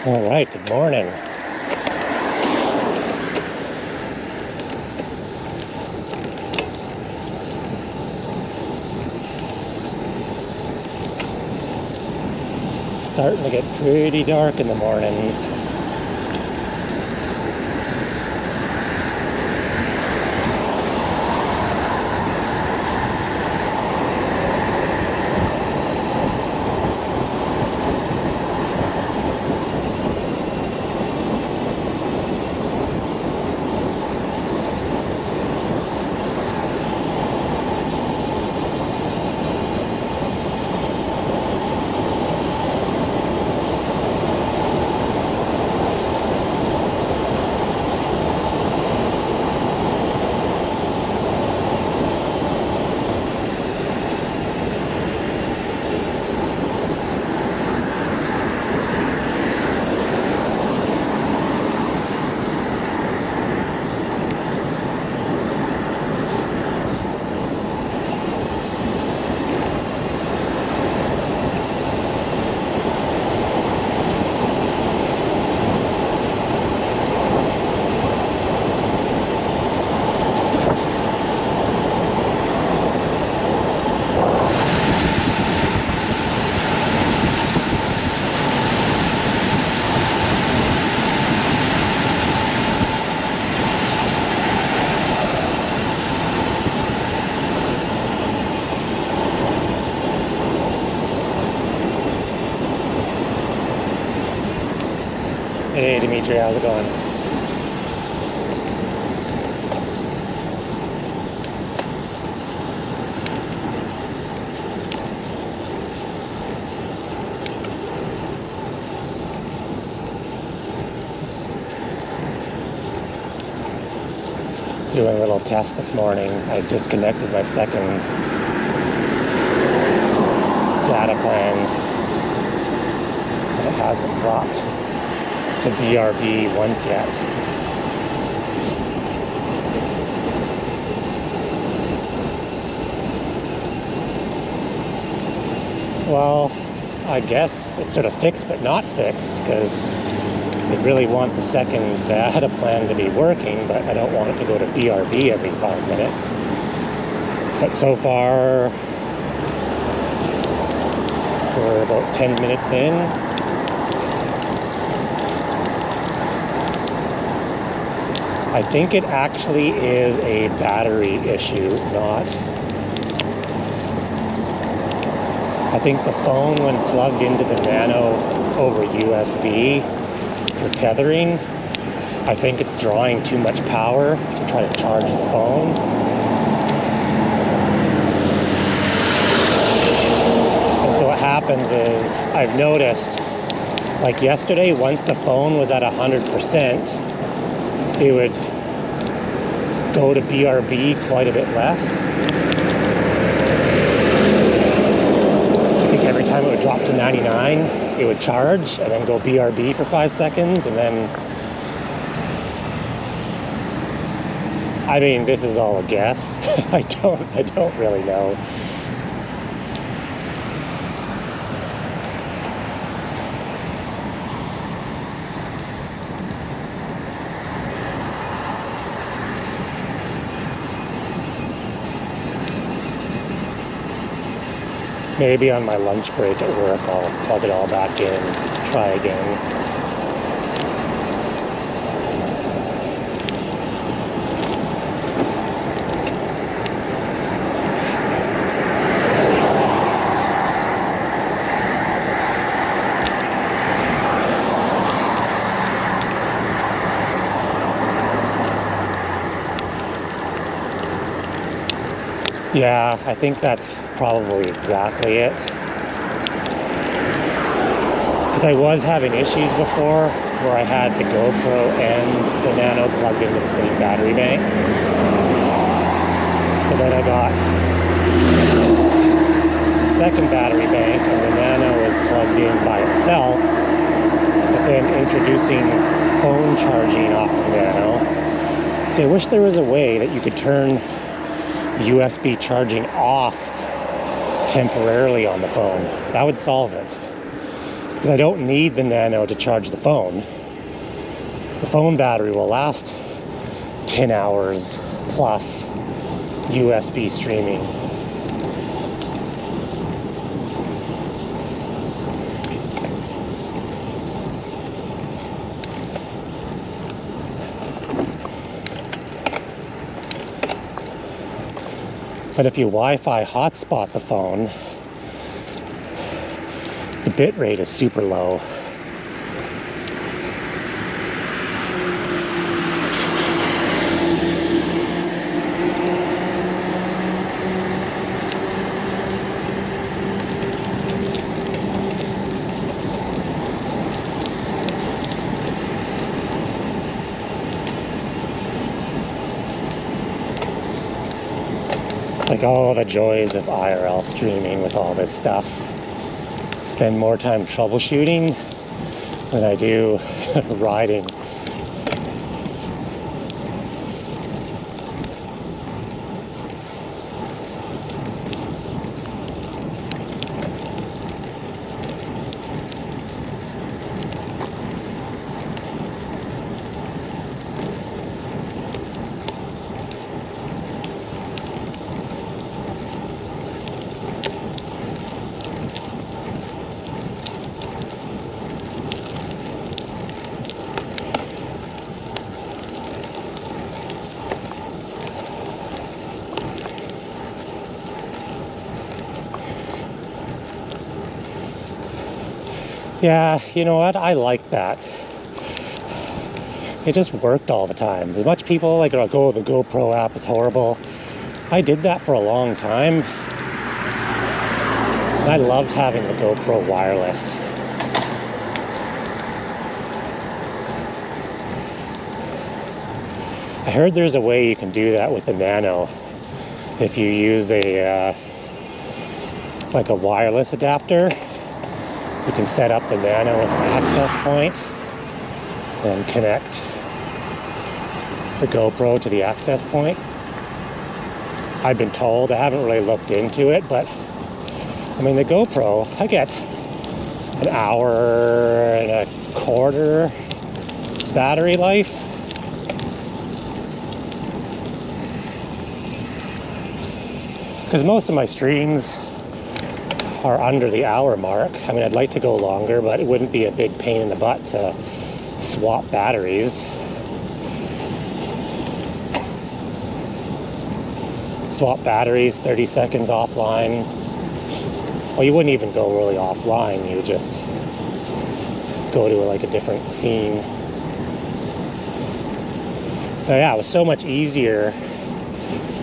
All right, good morning. Starting to get pretty dark in the mornings. Hey Dimitri, how's it going? Doing a little test this morning. I disconnected my second data plan, and it hasn't dropped to BRB once yet. Well, I guess it's sort of fixed but not fixed, because I really want the second data plan to be working, but I don't want it to go to BRB every 5 minutes. But so far, we're about 10 minutes in. I think it actually is a battery issue, not... I think the phone, when plugged into the Nano over USB for tethering, I think it's drawing too much power to try to charge the phone. And so what happens is, I've noticed, like yesterday, once the phone was at 100%, it would go to BRB quite a bit less. I think every time it would drop to 99, it would charge and then go BRB for 5 seconds, and then... I mean, this is all a guess. I don't really know. Maybe on my lunch break at work, I'll plug it all back in, try again. Yeah, I think that's probably exactly it. Because I was having issues before where I had the GoPro and the Nano plugged into the same battery bank. So then I got the second battery bank and the Nano was plugged in by itself, but then introducing phone charging off the Nano. So I wish there was a way that you could turn USB charging off temporarily on the phone. That would solve it. because I don't need the Nano to charge the phone. The phone battery will last 10 hours plus USB streaming. But if you Wi-Fi hotspot the phone, the bit rate is super low. Like all the joys of IRL streaming with all this stuff. Spend more time troubleshooting than I do riding. Yeah, you know what? I like that. It just worked all the time. As much people like, oh, the GoPro app is horrible. I did that for a long time. I loved having the GoPro wireless. I heard there's a way you can do that with the Nano if you use a like a wireless adapter. You can set up the Nano as an access point and connect the GoPro to the access point. I've been told, I haven't really looked into it, but I mean the GoPro, I get an hour and a quarter battery life. Because most of my streams are under the hour mark. I mean, I'd like to go longer, but it wouldn't be a big pain in the butt to swap batteries. Swap batteries, 30 seconds offline. Well, you wouldn't even go really offline. You would just go to like a different scene. But yeah, it was so much easier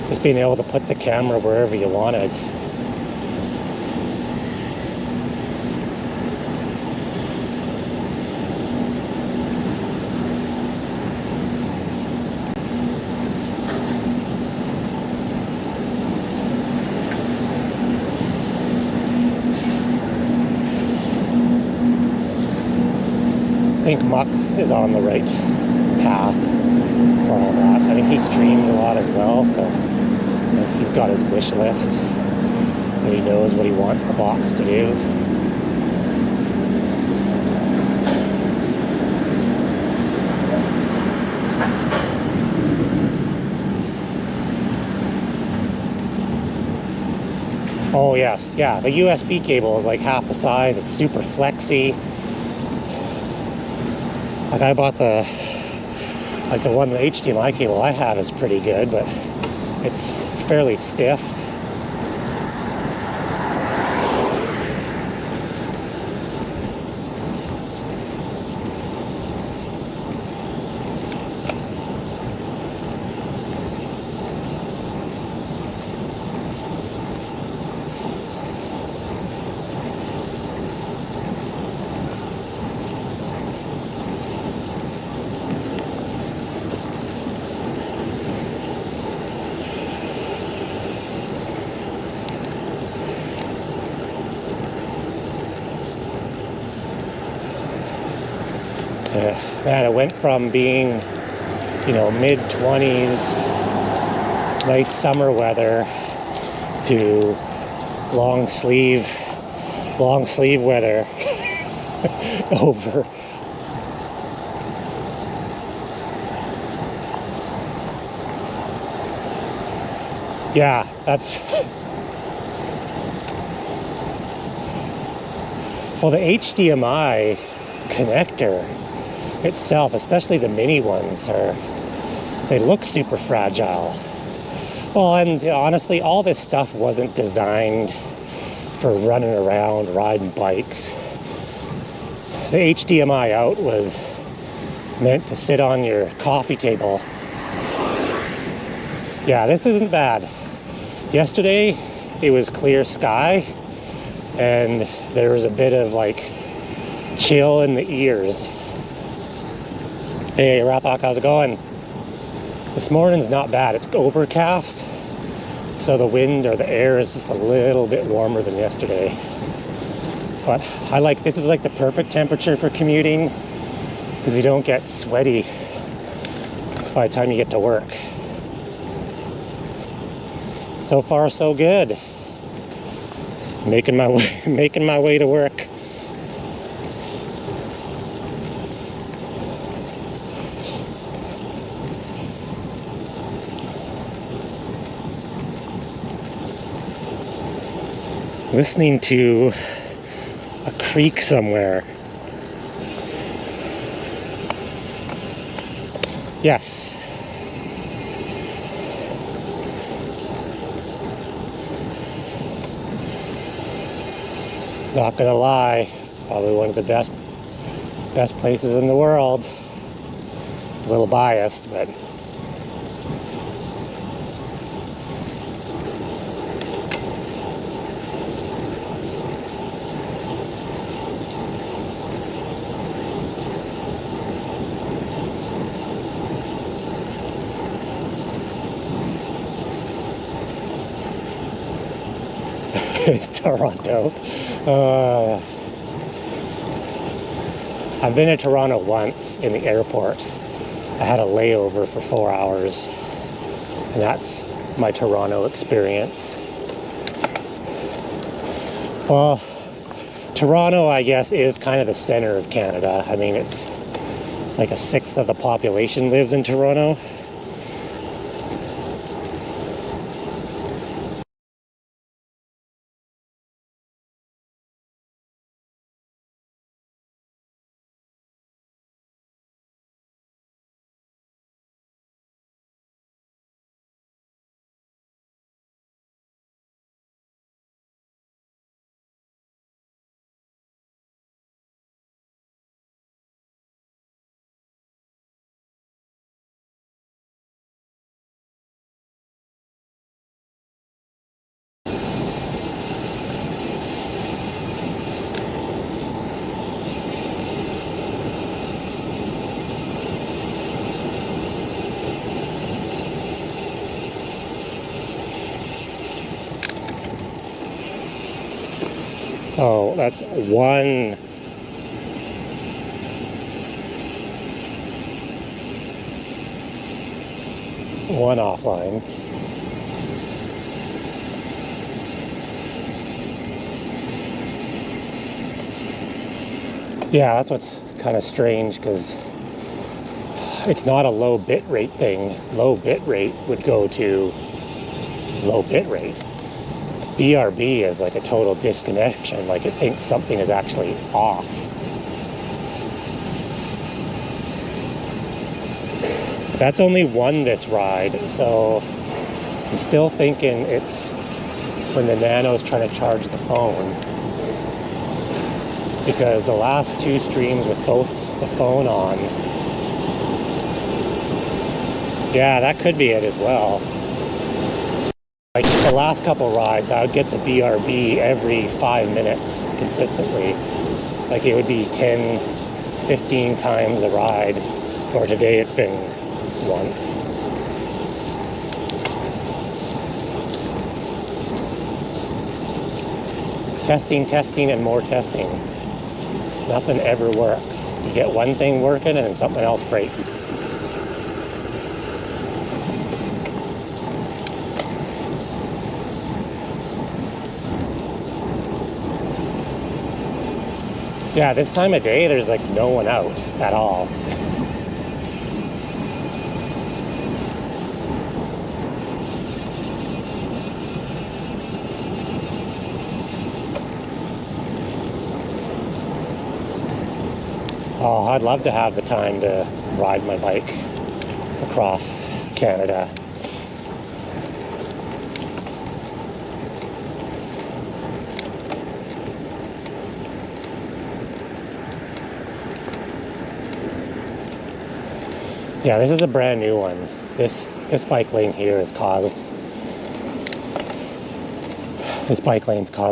just being able to put the camera wherever you wanted. I think Mux is on the right path for all that. I mean, he streams a lot as well, so he's got his wish list. And he knows what he wants the box to do. Oh yes, yeah, the USB cable is like half the size. It's super flexy. Like I bought the one, the HDMI cable I have is pretty good, but it's fairly stiff. Man, it went from being, mid-20s, nice summer weather, to long sleeve weather. over. Yeah, that's... Well, the HDMI connector itself, especially the mini ones, they look super fragile. Well, and honestly, all this stuff wasn't designed for running around, riding bikes. The HDMI out was meant to sit on your coffee table. Yeah, this isn't bad. Yesterday, it was clear sky, and there was a bit of like chill in the ears. Hey, Rathok, how's it going? This morning's not bad. It's overcast, so the wind or the air is just a little bit warmer than yesterday. But I like, this is like the perfect temperature for commuting because you don't get sweaty by the time you get to work. So far, so good. Just making my way to work. Listening to a creek somewhere. Yes. Not gonna lie, probably one of the best places in the world. A little biased, but it's Toronto. I've been to Toronto once in the airport. I had a layover for 4 hours, and that's my Toronto experience. Well, Toronto, I guess, is kind of the center of Canada. I mean, it's like a sixth of the population lives in Toronto. So that's one offline. Yeah, that's what's kind of strange, because it's not a low bit rate thing. Low bit rate would go to low bit rate. BRB is like a total disconnection, like it thinks something is actually off. That's only one this ride, so I'm still thinking it's when the Nano's trying to charge the phone, because the last two streams with both the phone on, yeah, that could be it as well. Like the last couple rides, I would get the BRB every 5 minutes consistently. Like it would be 10, 15 times a ride, or today it's been once. Testing, and more testing. Nothing ever works. You get one thing working and then something else breaks. Yeah, this time of day, there's like no one out at all. Oh, I'd love to have the time to ride my bike across Canada. Yeah, this is a brand new one. This bike lane here has caused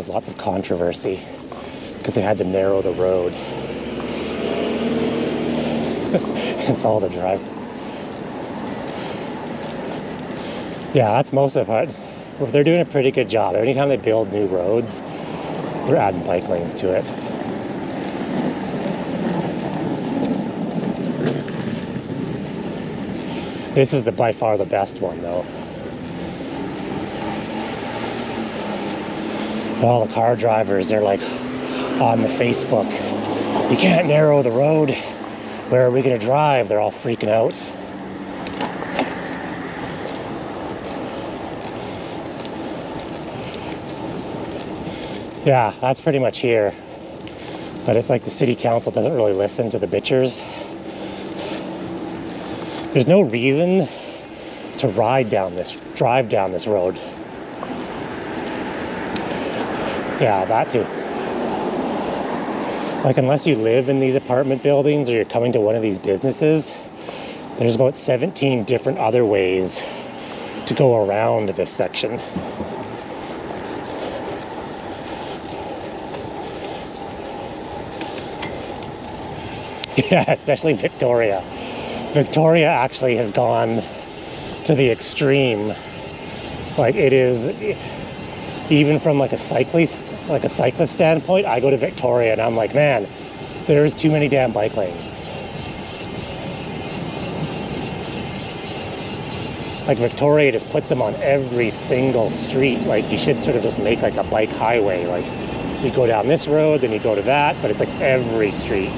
lots of controversy because they had to narrow the road. It's all the drive. Yeah, that's most of it. They're doing a pretty good job. Anytime they build new roads, they're adding bike lanes to it. This is by far the best one, though. All the car drivers, they're like on the Facebook, you can't narrow the road. Where are we going to drive? They're all freaking out. Yeah, that's pretty much here. But it's like the city council doesn't really listen to the bitchers. There's no reason to drive down this road. Yeah, that too. Like, unless you live in these apartment buildings or you're coming to one of these businesses, there's about 17 different other ways to go around this section. Yeah, especially Victoria. Victoria actually has gone to the extreme. Like, it is, even from like a cyclist standpoint, I go to Victoria and I'm like, man, there's too many damn bike lanes. Like, Victoria just put them on every single street. Like, you should sort of just make like a bike highway. Like, you go down this road, then you go to that, but it's like every street.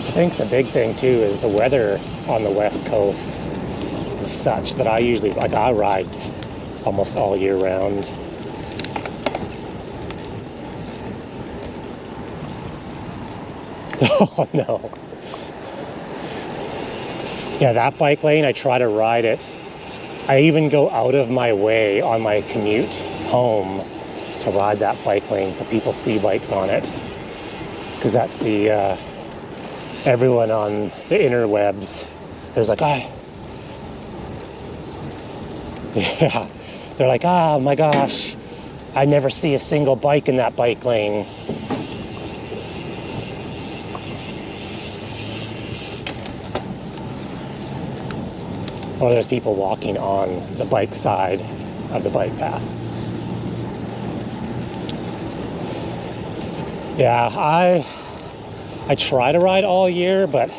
I think the big thing too is the weather on the West Coast is such that I ride almost all year round. Oh no. Yeah, that bike lane, I try to ride it. I even go out of my way on my commute home to ride that bike lane so people see bikes on it. Because that's the everyone on the interwebs is like, yeah, they're like, oh my gosh, I never see a single bike in that bike lane. Or there's people walking on the bike side of the bike path. Yeah, I try to ride all year, but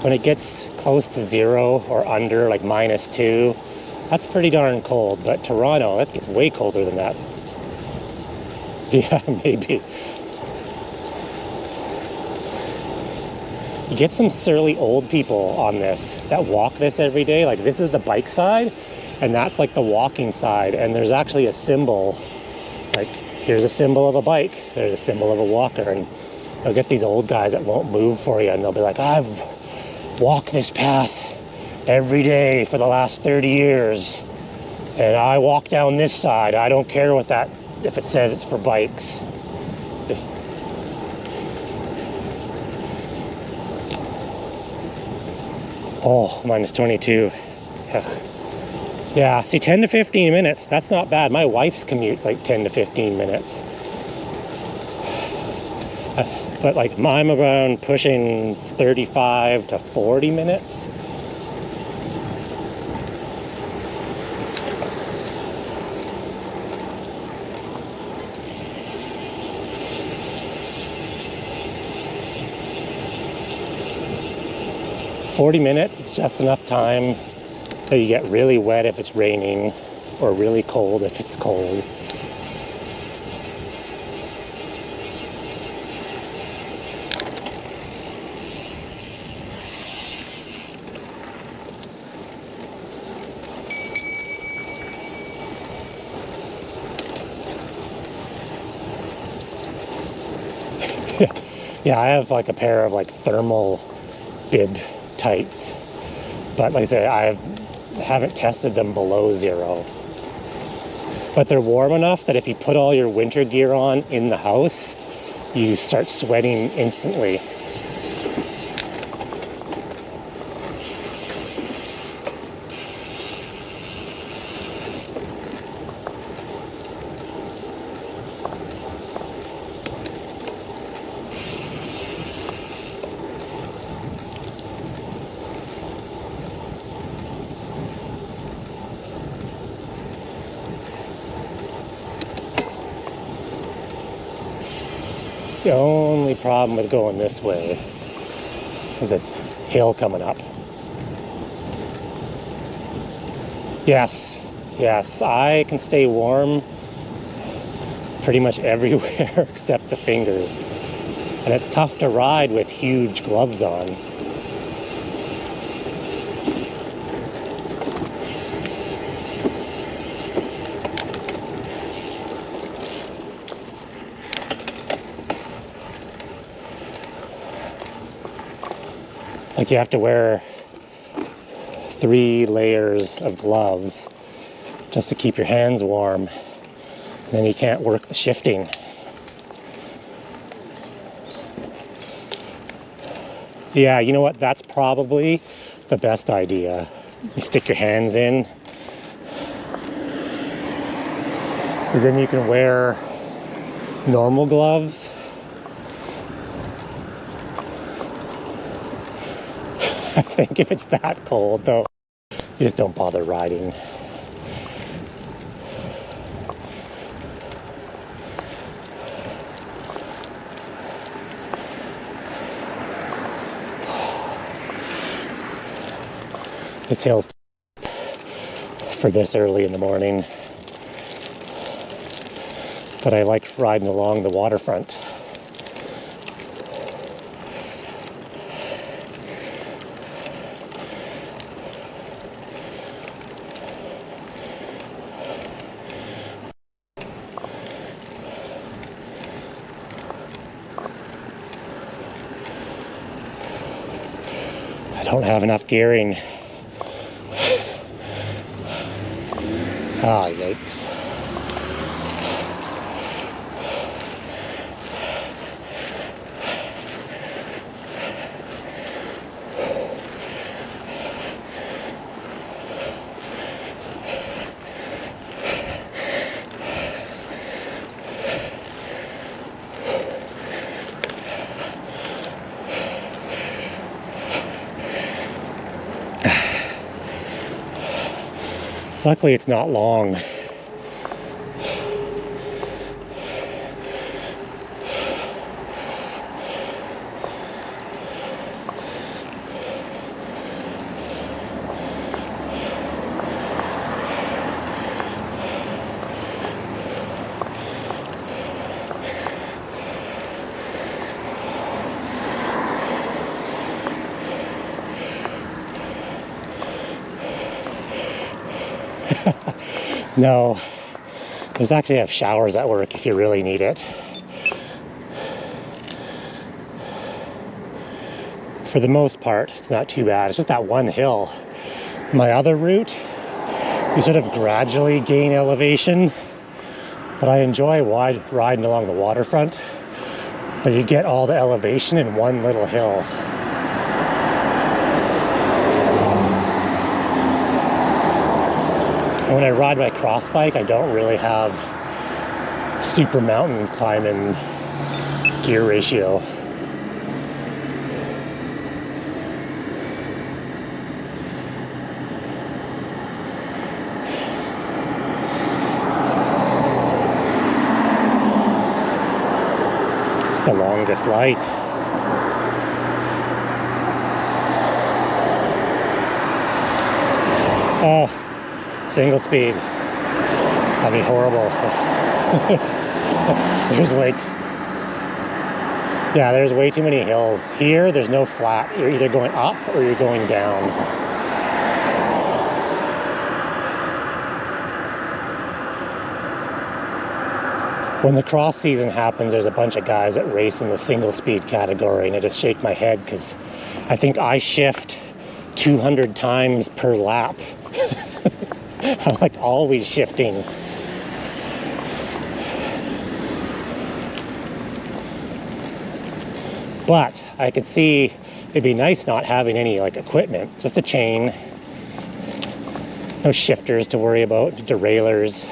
when it gets close to 0 or under, like -2, that's pretty darn cold. But Toronto, it gets way colder than that. Yeah, maybe. You get some surly old people on this that walk this every day. Like, this is the bike side, and that's like the walking side. And there's actually a symbol. Like, here's a symbol of a bike. There's a symbol of a walker. And they'll get these old guys that won't move for you, and they'll be like, I've walked this path every day for the last 30 years, and I walk down this side. I don't care if it says it's for bikes. Oh, -22. Ugh. Yeah, see, 10 to 15 minutes, that's not bad. My wife's commute's like 10 to 15 minutes. But like, I'm around pushing 35 to 40 minutes. 40 minutes is just enough time that you get really wet if it's raining or really cold if it's cold. Yeah, I have like a pair of like thermal bib tights, but like I say, I haven't tested them below 0. But they're warm enough that if you put all your winter gear on in the house, you start sweating instantly. The only problem with going this way is this hill coming up. Yes, I can stay warm pretty much everywhere except the fingers. And it's tough to ride with huge gloves on. Like you have to wear 3 layers of gloves just to keep your hands warm. And then you can't work the shifting. Yeah, you know what? That's probably the best idea. You stick your hands in. And then you can wear normal gloves. I think if it's that cold, though, you just don't bother riding. This hill's for this early in the morning, but I like riding along the waterfront. I don't have enough gearing. Ah, yikes. Luckily, it's not long. No, there's actually have showers at work if you really need it. For the most part, it's not too bad. It's just that one hill. My other route, you sort of gradually gain elevation, but I enjoy riding along the waterfront, but you get all the elevation in one little hill. And when I ride my cross bike, I don't really have super mountain climbing gear ratio. It's the longest light. Oh, single speed. That'd be horrible. There's way too many hills. Here, there's no flat. You're either going up or you're going down. When the cross season happens, there's a bunch of guys that race in the single speed category, and I just shake my head because I think I shift 200 times per lap. I'm like always shifting. But I could see it'd be nice not having any like equipment, just a chain, no shifters to worry about, derailleurs.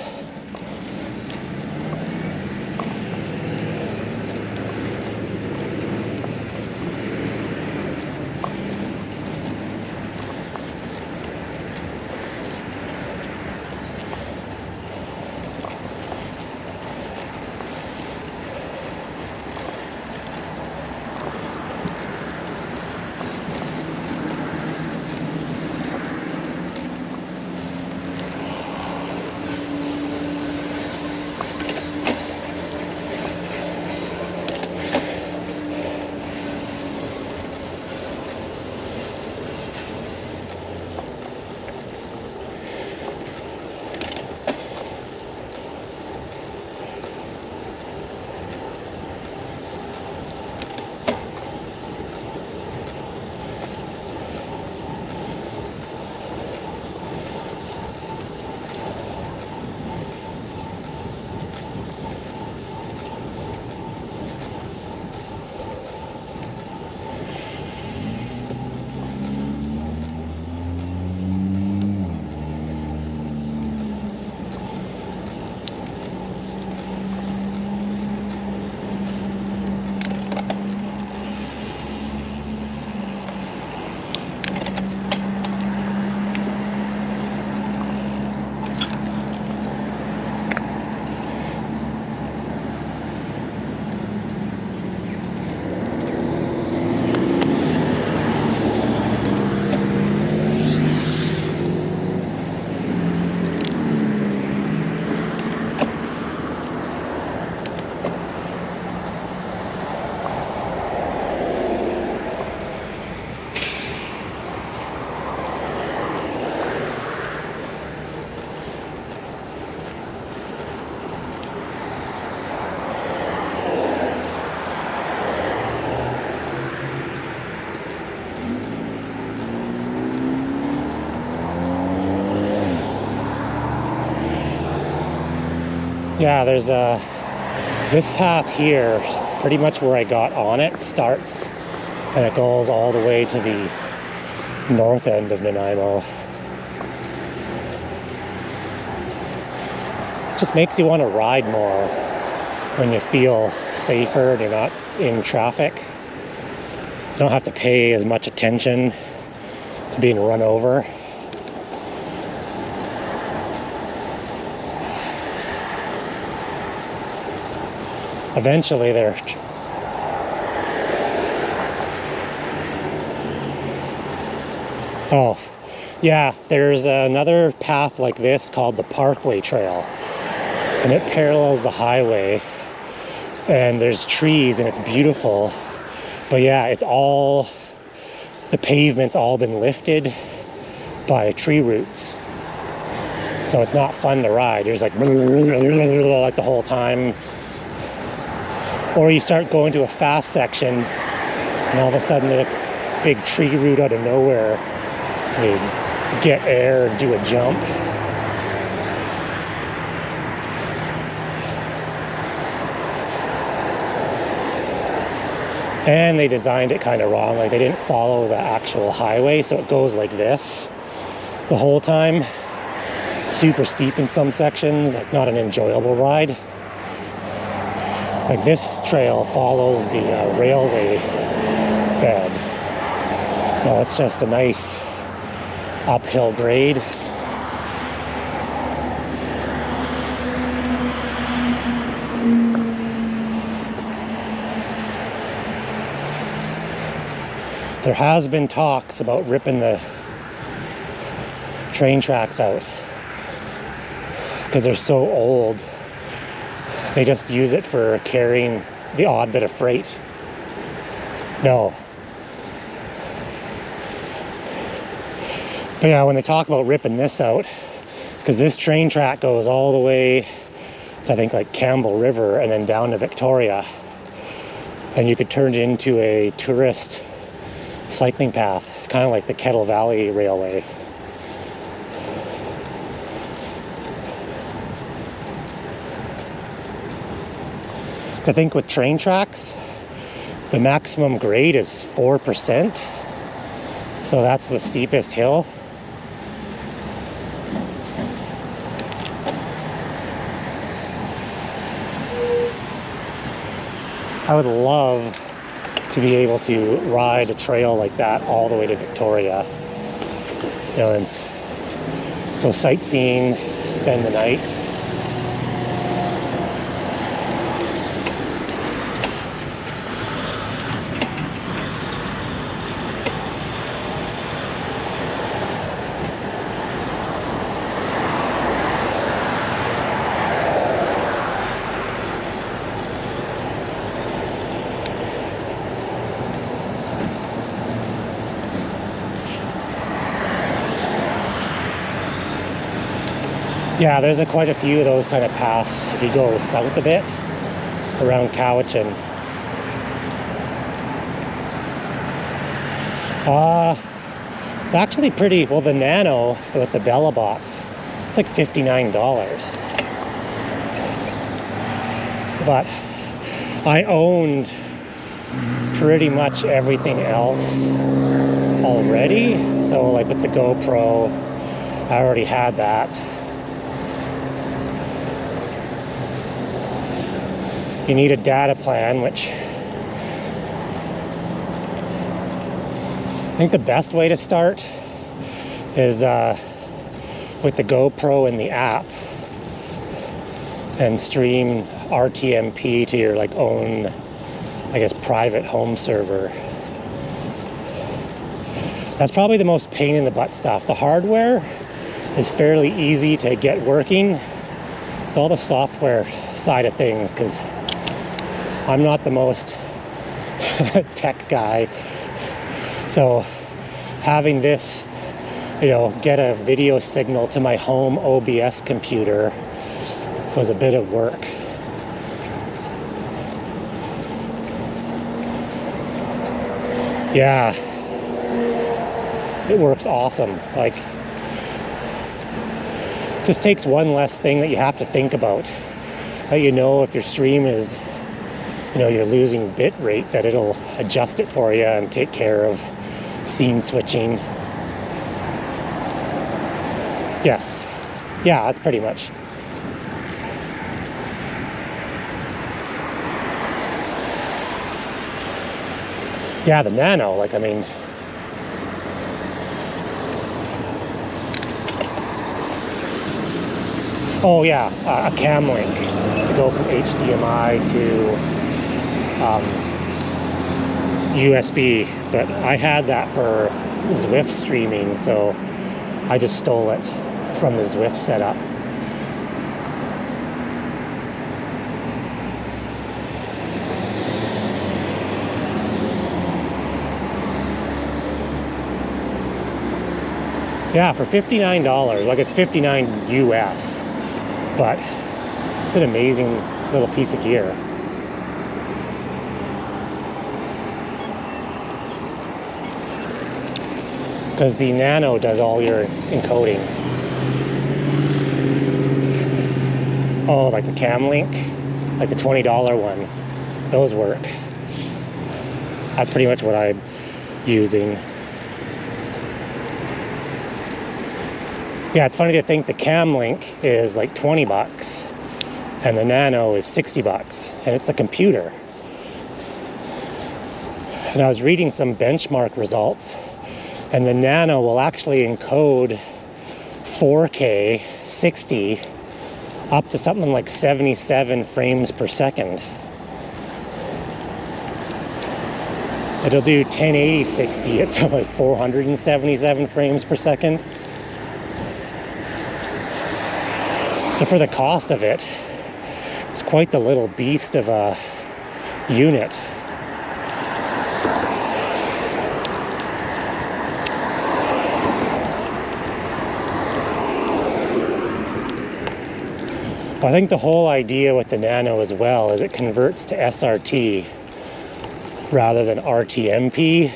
Yeah, there's this path here, pretty much where I got on it, starts and it goes all the way to the north end of Nanaimo. Just makes you want to ride more when you feel safer and you're not in traffic. You don't have to pay as much attention to being run over. Eventually they're there's another path like this called the Parkway Trail, and it parallels the highway, and there's trees and it's beautiful, but yeah, it's all, the pavement's all been lifted by tree roots, so it's not fun to ride. There's like the whole time. Or you start going to a fast section and all of a sudden a big tree root out of nowhere, you get air and do a jump. And they designed it kind of wrong, like they didn't follow the actual highway, so it goes like this the whole time. Super steep in some sections, like not an enjoyable ride. Like this trail follows the railway bed, so it's just a nice uphill grade. There has been talks about ripping the train tracks out because they're so old. They just use it for carrying the odd bit of freight. No. But yeah, when they talk about ripping this out, because this train track goes all the way to, I think, like Campbell River and then down to Victoria. And you could turn it into a tourist cycling path, kind of like the Kettle Valley Railway. I think with train tracks, the maximum grade is 4%. So that's the steepest hill. I would love to be able to ride a trail like that all the way to Victoria. You know, and go sightseeing, spend the night. Yeah, there's quite a few of those kind of paths if you go south a bit around Cowichan. It's actually pretty, well, the Nano with the Bella box, it's like $59. But I owned pretty much everything else already. So like with the GoPro, I already had that. You need a data plan, which I think the best way to start is with the GoPro and the app, and stream RTMP to your like own, I guess, private home server. That's probably the most pain in the butt stuff. The hardware is fairly easy to get working. It's all the software side of things, because I'm not the most tech guy. So having this, you know, get a video signal to my home OBS computer was a bit of work. Yeah, it works awesome. Like, just takes one less thing that you have to think about. That, you know, if your stream is, you know, you're losing bit rate, that it'll adjust it for you and take care of scene switching. Yes. Yeah, that's pretty much. Yeah, the Nano, like, I mean, oh yeah, a cam link to go from HDMI to USB, but I had that for Zwift streaming, so I just stole it from the Zwift setup. Yeah, for $59, like it's $59 US, but it's an amazing little piece of gear. Because the Nano does all your encoding. Oh, like the Cam Link, like the $20 one, those work. That's pretty much what I'm using. Yeah, it's funny to think the Cam Link is like $20 and the Nano is $60, and it's a computer. And I was reading some benchmark results, and the Nano will actually encode 4K 60 up to something like 77 frames per second. It'll do 1080 60 at something like 477 frames per second. So for the cost of it, it's quite the little beast of a unit. I think the whole idea with the Nano as well is it converts to SRT rather than RTMP,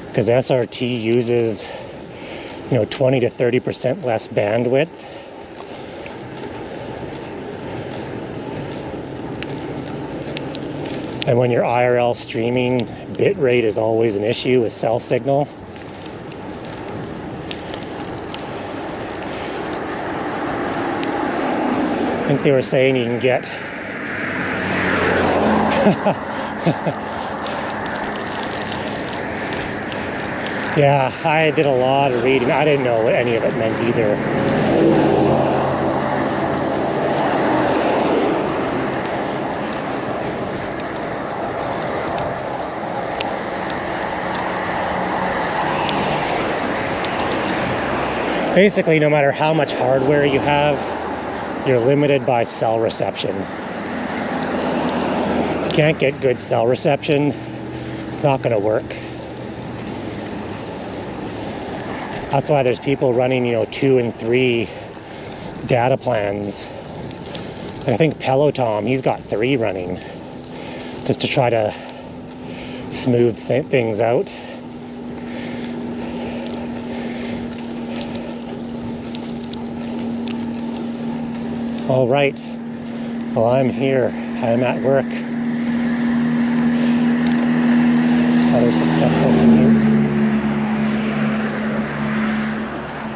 because SRT uses 20 to 30% less bandwidth. And when you're IRL streaming, bitrate is always an issue with cell signal. I think they were saying you can get yeah, I did a lot of reading. I didn't know what any of it meant either. Basically, no matter how much hardware you have, you're limited by cell reception. If you can't get good cell reception, it's not going to work. That's why there's people running, 2 and 3 data plans. I think Peloton, he's got 3 running just to try to smooth things out. All right, well, I'm here. I'm at work. Another successful commute.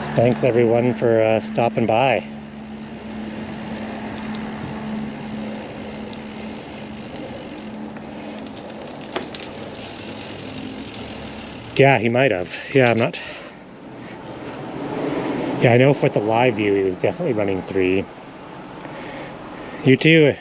So thanks everyone for stopping by. Yeah, he might have. Yeah, I'm not. Yeah, I know for the live view, he was definitely running 3. You too.